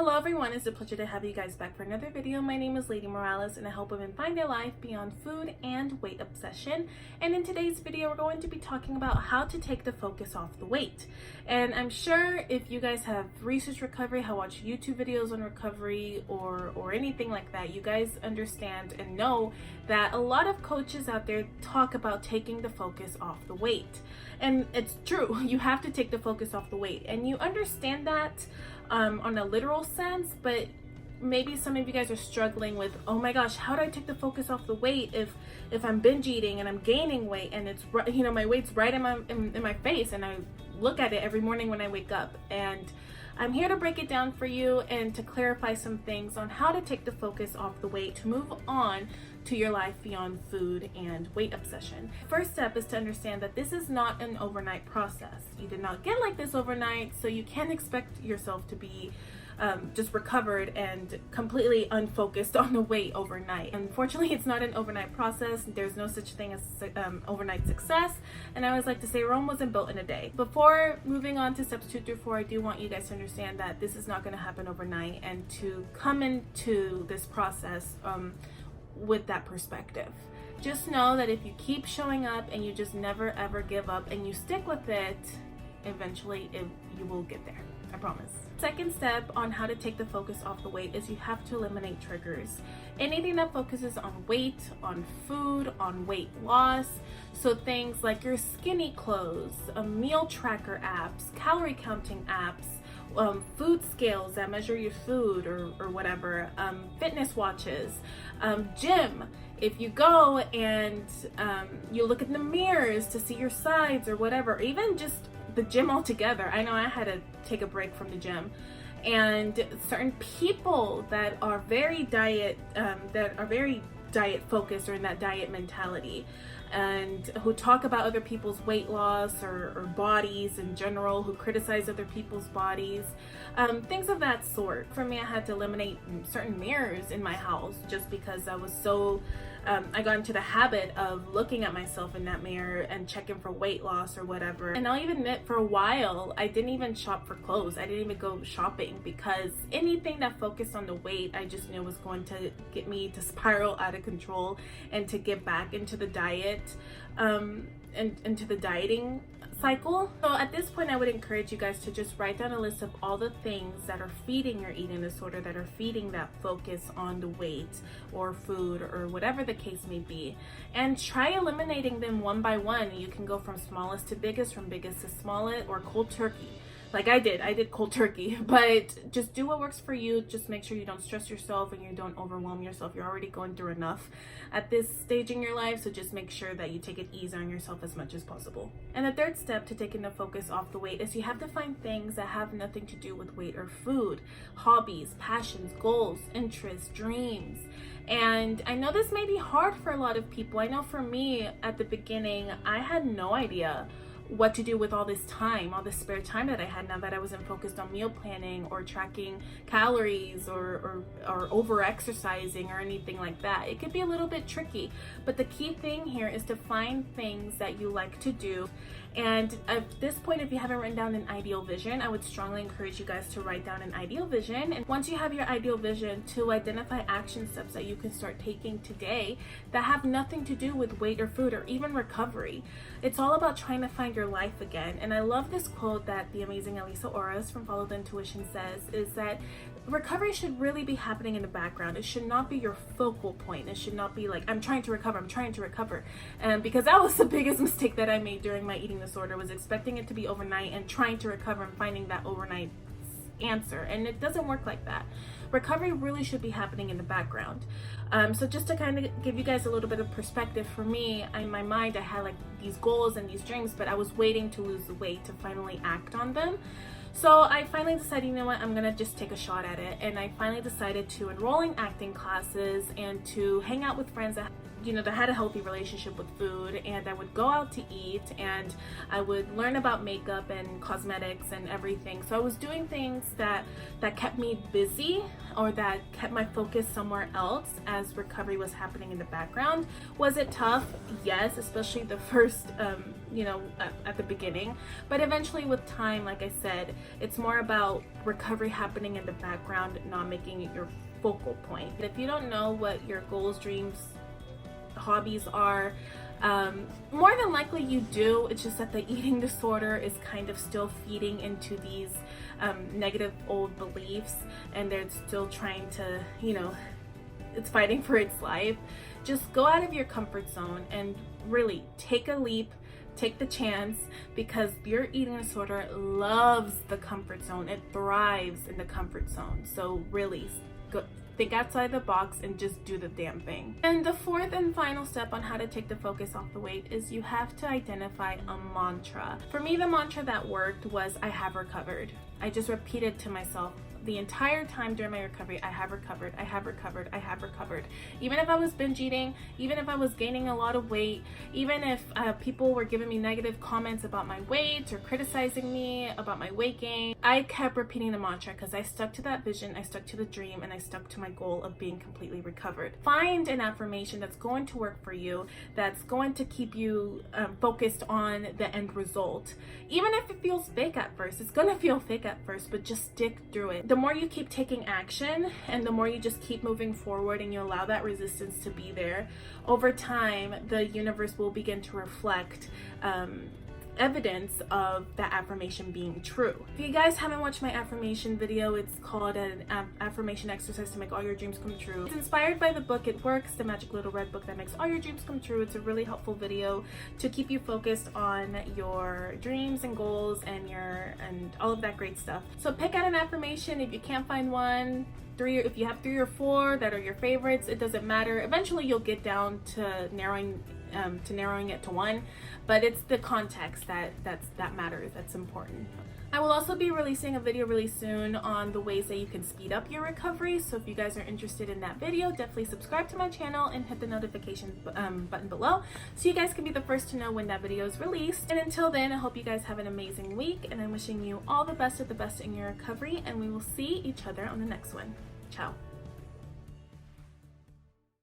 Hello everyone, it's a pleasure to have you guys back for another video. My name is Leydi Morales and I help women find their life beyond food and weight obsession. And in today's video, we're going to be talking about how to take the focus off the weight. And I'm sure if you guys have researched recovery, have watched YouTube videos on recovery or anything like that, you guys understand and know that a lot of coaches out there talk about taking the focus off the weight. And it's true, you have to take the focus off the weight. And you understand that on a literal sense, but maybe some of you guys are struggling with, oh my gosh, how do I take the focus off the weight if I'm binge eating and I'm gaining weight and it's, you know, my weight's right in my face and I look at it every morning when I wake up. And I'm here to break it down for you and to clarify some things on how to take the focus off the weight to move on to your life beyond food and weight obsession. First step is to understand that this is not an overnight process. You did not get like this overnight, so you can't expect yourself to be just recovered and completely unfocused on the weight overnight. Unfortunately, it's not an overnight process. There's no such thing as overnight success. And I always like to say Rome wasn't built in a day. Before moving on to steps 2 through 4, I do want you guys to understand that this is not going to happen overnight, and to come into this process with that perspective. Just know that if you keep showing up and you just never ever give up and you stick with it, eventually you will get there. I promise. Second step on how to take the focus off the weight is you have to eliminate triggers. Anything that focuses on weight, on food, on weight loss. So things like your skinny clothes, meal tracker apps, calorie counting apps, food scales that measure your food or whatever, fitness watches, gym. If you go and you look in the mirrors to see your sides or whatever, or even just the gym altogether. I know I had to take a break from the gym, and certain people that are very diet focused or in that diet mentality, and who talk about other people's weight loss or bodies in general, who criticize other people's bodies, things of that sort. For me, I had to eliminate certain mirrors in my house just because I was so I got into the habit of looking at myself in that mirror and checking for weight loss or whatever. And I'll even admit, for a while, I didn't even shop for clothes. I didn't even go shopping, because anything that focused on the weight, I just knew was going to get me to spiral out of control and to get back into the diet, and into the dieting cycle. So at this point, I would encourage you guys to just write down a list of all the things that are feeding your eating disorder, that are feeding that focus on the weight or food or whatever the case may be, and try eliminating them one by one. You can go from smallest to biggest, from biggest to smallest, or cold turkey. Like I did cold turkey, but just do what works for you. Just make sure you don't stress yourself and you don't overwhelm yourself. You're already going through enough at this stage in your life, so just make sure that you take it easy on yourself as much as possible. And the third step to taking the focus off the weight is you have to find things that have nothing to do with weight or food. Hobbies, passions, goals, interests, dreams. And I know this may be hard for a lot of people. I know for me, at the beginning, I had no idea what to do with all this time, all this spare time that I had, now that I wasn't focused on meal planning or tracking calories or over exercising or anything like that. It could be a little bit tricky, but the key thing here is to find things that you like to do. And at this point, if you haven't written down an ideal vision, I would strongly encourage you guys to write down an ideal vision. And once you have your ideal vision, to identify action steps that you can start taking today that have nothing to do with weight or food or even recovery. It's all about trying to find your life again. And I love this quote that the amazing Elisa Oras from Follow the Intuition says, is that recovery should really be happening in the background. It should not be your focal point. It should not be like, I'm trying to recover. Because that was the biggest mistake that I made during my eating disorder, was expecting it to be overnight and trying to recover and finding that overnight answer. And it doesn't work like that. Recovery really should be happening in the background. So just to kind of give you guys a little bit of perspective, for me, in my mind, I had like these goals and these dreams, but I was waiting to lose the weight to finally act on them. So I finally decided, you know what, I'm gonna just take a shot at it. And I finally decided to enroll in acting classes and to hang out with friends that, you know, that had a healthy relationship with food. And I would go out to eat and I would learn about makeup and cosmetics and everything. So I was doing things that kept me busy, or that kept my focus somewhere else as recovery was happening in the background. Was it tough? Yes, especially the first at the beginning. But eventually with time, like I said, it's more about recovery happening in the background, not making it your focal point. If you don't know what your goals, dreams, hobbies are, more than likely you do. It's just that the eating disorder is kind of still feeding into these negative old beliefs, and they're still trying to, it's fighting for its life. Just go out of your comfort zone and really take a leap, take the chance, because your eating disorder loves the comfort zone. It thrives in the comfort zone. So really go, think outside the box and just do the damn thing. And the fourth and final step on how to take the focus off the weight is you have to identify a mantra. For me, the mantra that worked was I have recovered. I just repeated to myself the entire time during my recovery, I have recovered, I have recovered, I have recovered. Even if I was binge eating, even if I was gaining a lot of weight, even if people were giving me negative comments about my weight or criticizing me about my weight gain, I kept repeating the mantra because I stuck to that vision, I stuck to the dream, and I stuck to my goal of being completely recovered. Find an affirmation that's going to work for you, that's going to keep you focused on the end result. Even if it feels fake at first, it's gonna feel fake at first, but just stick through it. The more you keep taking action and the more you just keep moving forward and you allow that resistance to be there, over time the universe will begin to reflect evidence of that affirmation being true. If you guys haven't watched my affirmation video, it's called an affirmation exercise to make all your dreams come true. It's inspired by the book It Works, the magic little red book that makes all your dreams come true. It's a really helpful video to keep you focused on your dreams and goals and all of that great stuff. So pick out an affirmation. If you can't find one, if you have 3 or 4 that are your favorites, it doesn't matter. Eventually you'll get down to narrowing it to one, but it's the context that matters, that's important. I will also be releasing a video really soon on the ways that you can speed up your recovery, so if you guys are interested in that video, definitely subscribe to my channel and hit the notification button below so you guys can be the first to know when that video is released. And until then, I hope you guys have an amazing week, and I'm wishing you all the best of the best in your recovery, and we will see each other on the next one. Ciao.